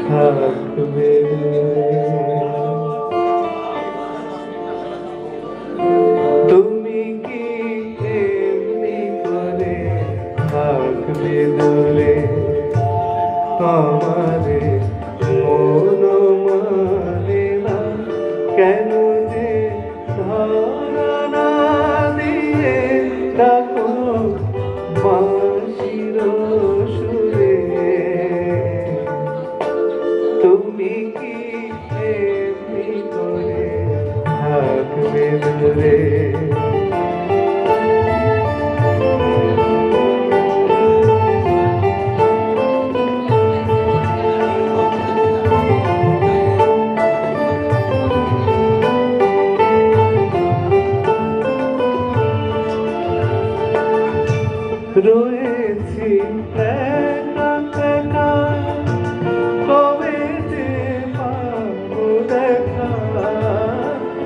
থাকবে। তুমি কি এমনি করে থাকবে দূরে, আমারে মন মানে না কেন যে ধরা না দিয়ে ডাকো বাঁশির সুরে। তুমি কি এমনি করে থাকবে দূরে। রয়েছি একা একা, কবে যে পাবো দেখা।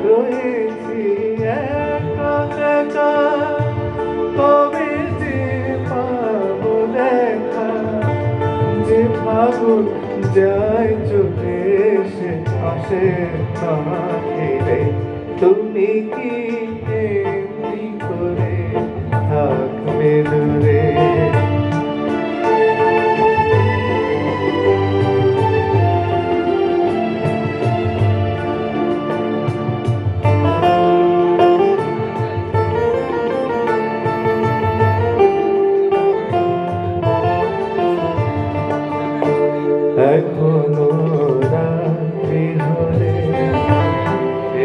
রয়েছি একা একা, কবে যে পাবো দেখা। যে ফাগুন যায় চলে এসে আসে না ফিরে। তুমি কি এমনি করে থাকবে দূরে। এখনো রাত্রি হলে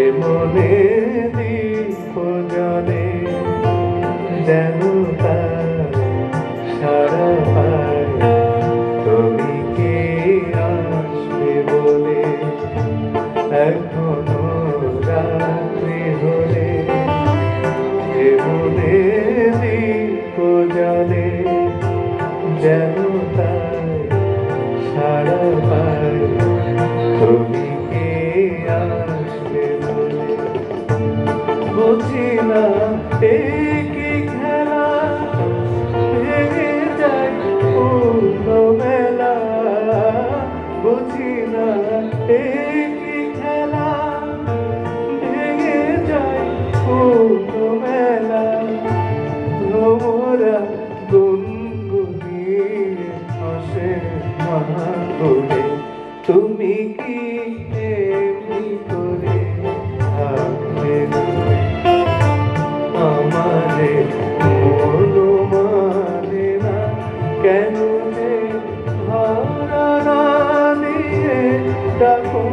এ মনে দীপ জ্বলে, যেন তার সারা পায় তুমি কে আসবে বলে। এখনো রাত্রি হলে এ মনে দীপ জ্বলে, যেন তার সারা পায় তুমি কে আসবে বলে। বুঝি না এ কি খেলা, ভেঙে যায় পূর্ণ মেলা। বুঝি না এ কি খেলা, ভেঙে যায় পূর্ণ মেলা। ভ্রমরা গুনগুনিয়ে আসে না করে। তুমি কি এমনি করে থাকবে দূরে, আমারে মন মানে না কেন যে ধরা না দিয়ে ডাকো